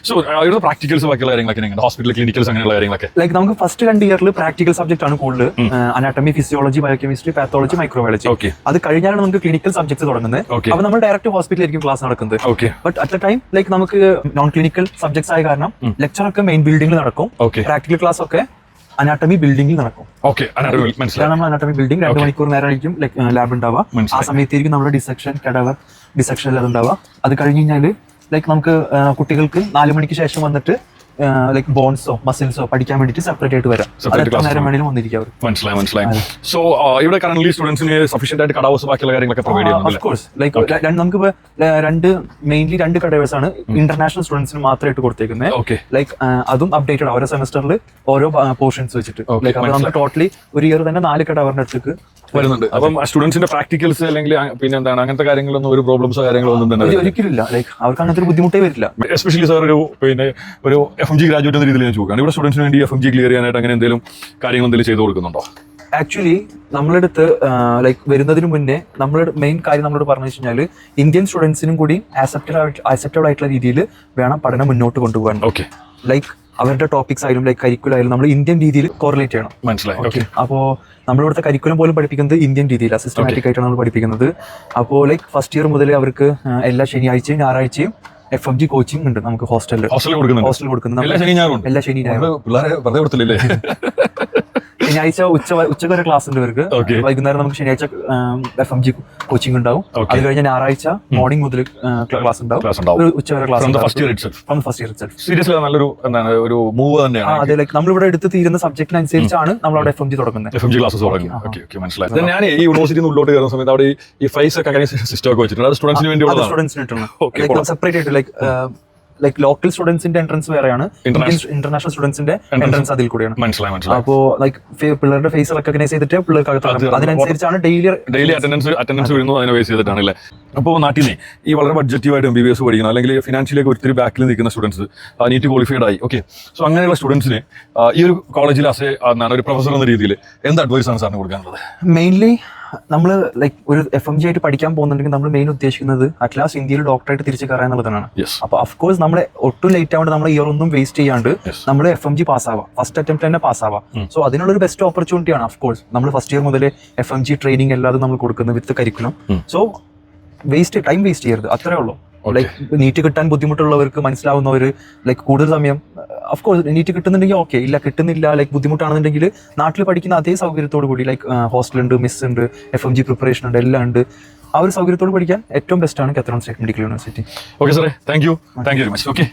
So ഇവിടെ practicals ബാക്കിയുള്ള കാര്യങ്ങളൊക്കെ ഹോസ്പിറ്റൽ ക്ലിനിക്കൽസ് അങ്ങനെയുള്ള കാര്യങ്ങളൊക്കെ ലൈക്ക് നമുക്ക് ഫസ്റ്റ് 2 ഇയറിൽ പ്രാക്ടിക്കൽ സബ്ജക്ട് ആണ് കൂടുതൽ. Anatomy, physiology, biochemistry, pathology, microbiology. അത് കഴിഞ്ഞാലാണ് നമുക്ക് ക്ലിനിക്കൽ സബ്ജക്ട്സ് തുടങ്ങുന്നത്. അപ്പോൾ നമ്മൾ ഡയറക്റ്റ് ഹോസ്പിറ്റലിലായിരിക്കും ക്ലാസ് നടക്കുന്നത്. ബട്ട് അറ്റ് ടൈം ലൈക്ക് നമുക്ക് നോൺ ക്ലിനിക്കൽ സബ്ജക്ട്സ് ആയ കാരണം ലെക്ചർ ഒക്കെ മെയിൻ ബിൽഡിംഗിൽ നടക്കും. പ്രാക്ടിക്കൽ ക്ലാസ് ഒക്കെ അനാട്ടമി ബിൽഡിംഗിൽ നടക്കും. നമ്മൾ അനാട്ടമി ബിൽഡിംഗ് 2 മണിക്കൂർ നേരമായിരിക്കും ലാബ് ഉണ്ടാവുക. ആ സമയത്തായിരിക്കും നമ്മുടെ ഡിസെക്ഷൻ, കഡവർ ഡിസെക്ഷൻ എല്ലാം ഉണ്ടാവുക. അത് കഴിഞ്ഞ് കഴിഞ്ഞാൽ ലൈക്ക് നമുക്ക് കുട്ടികൾക്ക് 4 മണിക്ക് ശേഷം വന്നിട്ട് ലൈക്ക് ബോൺസോ മസിൽസോ പഠിക്കാൻ വേണ്ടിട്ട് സെപ്പറേറ്റ് ആയിട്ട് വരാം. നേരം വേണമെങ്കിലും വന്നിരിക്കും. മനസ്സിലായി. സോ ഇവിടെ കറന്റ് സ്റ്റുഡൻസിന് സഫീഷ്യന്റ് ആയിട്ട് കടാവേഴ്സ് ബാക്കിയുള്ള കാര്യങ്ങളൊക്കെ പ്രൊവൈഡ് ചെയ്യുന്നുണ്ട്. നമുക്കിപ്പോ മെയിൻലി 2 കടവേഴ്സ് ആണ് ഇന്റർനാഷണൽ സ്റ്റുഡൻസിന് മാത്രമായിട്ട് കൊടുത്തേക്കുന്നത്. ലൈക്ക് അതും അപ്ഡേറ്റഡ് ഓരോ സെമസ്റ്ററിൽ ഓരോ പോർഷൻസ് വെച്ചിട്ട്. നമുക്ക് ടോട്ടലി ഒരു ഇയർ തന്നെ 4 കടവറിന്റെ അടുത്തേക്ക് വരുന്നുണ്ട്. അപ്പം സ്റ്റുഡൻസിന്റെ പ്രാക്ടിക്കൽസ് അല്ലെങ്കിൽ പിന്നെ എന്താണ് അങ്ങനത്തെ കാര്യങ്ങളൊന്നും ഒരു പ്രോബ്ലംസോ കാര്യങ്ങളോ ഒന്നും തന്നെ ഒരിക്കലും ഇല്ല. ലൈക്ക് അവർക്ക് അങ്ങനത്തെ ഒരു ബുദ്ധിമുട്ടേ വരില്ല. എസ്പെഷ്യലി സാർ ഒരു FMG ഗ്രാജുവേറ്റ് എന്ന രീതിയിൽ ഞാൻ ചോദിക്കുകയാണ്, ഇവിടെ സ്റ്റുഡൻസിന് വേണ്ടി FMG ക്ലിയർ ചെയ്യാനായിട്ട് അങ്ങനെ എന്തെങ്കിലും കാര്യങ്ങൾ എന്തെങ്കിലും ചെയ്തു കൊടുക്കുന്നുണ്ടോ? ആക്ച്വലി നമ്മളടുത്ത് ലൈക്ക് വരുന്നതിന് മുന്നേ നമ്മളുടെ മെയിൻ കാര്യം നമ്മളോട് പറഞ്ഞു വെച്ചാൽ ഇന്ത്യൻ സ്റ്റുഡൻസിനും കൂടി ആക്സെപ്റ്റബിൾ ആയിട്ടുള്ള രീതിയിൽ വേണം പഠനം മുന്നോട്ട് കൊണ്ടുപോകാൻ. ലൈക്ക് അവരുടെ ടോപ്പിക്സ് ആയാലും ലൈക്ക് കരിക്കുലം ആയാലും നമ്മൾ ഇന്ത്യൻ രീതിയിൽ കോറിലേറ്റ് ചെയ്യണം. മനസ്സിലായി. അപ്പോൾ നമ്മളിവിടുത്തെ കരിക്കുലം പോലും പഠിപ്പിക്കുന്നത് ഇന്ത്യൻ രീതിയിലാണ്, സിസ്റ്റമാറ്റിക് ആയിട്ടാണ് നമ്മൾ പഠിപ്പിക്കുന്നത്. അപ്പോൾ ലൈക്ക് ഫസ്റ്റ് ഇയർ മുതൽ അവർക്ക് എല്ലാ ശനിയാഴ്ചയും ഞായറാഴ്ചയും FMG കോച്ചിങ് ഉണ്ട് നമുക്ക് ഹോസ്റ്റലിൽ കൊടുക്കുന്നത്. എല്ലാ ശനി ശനിയാഴ്ച ഉച്ചക്ക് വരെ ക്ലാസ് ഉണ്ട് ഇവർക്ക്. വൈകുന്നേരം നമുക്ക് ശനിയാഴ്ച FMG കോച്ചിങ് ഉണ്ടാവും. അത് കഴിഞ്ഞ ഞായറാഴ്ച മോർണിംഗ് മുതൽ ക്ലാസ് ഉണ്ടാവും. ഉച്ചവരെ ക്ലാസ്. സീരിയസ്ലി നല്ലൊരു ഒരു മൂവ് തന്നെയാണ്. അതെ, ലൈക്ക് നമ്മളിവിടെ എടുത്ത് തീരുന്ന സബ്ജക്റ്റിനനുസരിച്ചാണ് നമ്മളവിടെ FMG തുടങ്ങുന്നത്. FMG ക്ലാസ്സസ് തുടങ്ങി. മനസ്സിലായി. ഞാൻ ഈ യൂണിവേഴ്സിറ്റി ഉള്ളോട്ട് കയറുന്ന സമയത്ത് അവിടെ ഈ ഫൈസ് ഒക്കെ സിസ്റ്റം ഒക്കെ വെച്ചിട്ടുണ്ട്. അത് സ്റ്റുഡൻസിന് വേണ്ടി സെപ്പറേറ്റ് ആയിട്ട് ലൈക്ക് ലോക്കൽ സ്റ്റുഡൻസിന്റെ എൻട്രൻസ് വേറെയാണ്, ഇന്റർനാഷണൽ സ്റ്റുഡൻസിന്റെ എൻട്രൻസ് അതിൽ കൂടിയാണ്. മനസ്സിലായി. അപ്പോ ലൈക്ക് പിള്ളേരുടെ ഫേസ് റെക്കഗ്നൈസ് ചെയ്തിട്ട് പിള്ളേർക്ക് അതിനനുസരിച്ചാണ് ഡെയിലി അറ്റൻഡൻസ് വരുന്നത്, അതിനെ ബേസ് ചെയ്തിട്ടാണല്ലേ. അപ്പോൾ നാട്ടിൽ നിന്ന് ഈ വളരെ ബഡ്ജറ്റീവായിട്ട് MBBS പഠിക്കണം അല്ലെങ്കിൽ ഫിനാൻഷ്യലി ഒത്തിരി ബാക്കിൽ നിൽക്കുന്ന സ്റ്റുഡൻസ് നീറ്റ് ക്വാളിഫൈഡ് ആയി. സോ അങ്ങനെയുള്ള സ്റ്റുഡൻസിന് ഈ ഒരു കോളേജിൽ ഒരു പ്രൊഫസർ എന്ന രീതിയിൽ എന്ത് അഡ്വൈസ് ആണ് സാറിന് കൊടുക്കാനുള്ളത്? മെയിൻലി നമ്മൾ ലൈക്ക് ഒരു FMG ആയിട്ട് പഠിക്കാൻ പോകുന്നുണ്ടെങ്കിൽ നമ്മൾ മെയിൻ ഉദ്ദേശിക്കുന്നത് അറ്റ്ലാസ്റ്റ് ഇന്ത്യയിൽ ഡോക്ടറായിട്ട് തിരിച്ചു കയറുക എന്നുള്ളതാണ്. അപ്പോൾ അഫ്കോഴ്സ് നമ്മളെ ഒട്ടും ലേറ്റ് ആവേണ്ട, നമ്മൾ ഇയർ ഒന്നും വേസ്റ്റ് ചെയ്യാണ്ട് നമ്മൾ FMG പാസ്സാവാം, ഫസ്റ്റ് അറ്റംപ്റ്റ് തന്നെ പാസ്സാവാം. സോ അതിനുള്ള ഒരു ബെസ്റ്റ് ഓപ്പർച്യൂണിറ്റി ആണ്. അഫ്കോഴ്സ് നമ്മൾ ഫസ്റ്റ് ഇയർ മുതൽ FMG ട്രെയിനിങ് എല്ലാതും നമ്മൾ കൊടുക്കുന്നത് വിത്ത് കരിക്കുലം. സോ ടൈം വേസ്റ്റ് ചെയ്യരുത്, അത്രേ ഉള്ളൂ. ലൈക്ക് നീറ്റ് കിട്ടാൻ ബുദ്ധിമുട്ടുള്ളവർക്ക്, മനസ്സിലാവുന്നവർ ലൈക്ക് കൂടുതൽ സമയം അഫ്കോഴ്സ് നീറ്റ് കിട്ടുന്നുണ്ടെങ്കിൽ ഓക്കെ, ഇല്ല കിട്ടുന്നില്ല ലൈക്ക് ബുദ്ധിമുട്ടാണെന്നുണ്ടെങ്കിൽ നാട്ടിൽ പഠിക്കുന്ന അതേ സൗകര്യത്തോടു കൂടി ലൈക്ക് ഹോസ്റ്റലുണ്ട്, മിസ് ഉണ്ട്, FMG പ്രിപ്പറേഷൻ ഉണ്ട്, എല്ലാം ഉണ്ട്. ആ ഒരു സൗകര്യത്തോട് പഠിക്കാൻ ഏറ്റവും ബെസ്റ്റ് ആണ് കാത്തലോൺ സ്റ്റേറ്റ് മെഡിക്കൽ യൂണിവേഴ്സിറ്റി. ഓക്കെ സാറേ, thank you very much. Okay.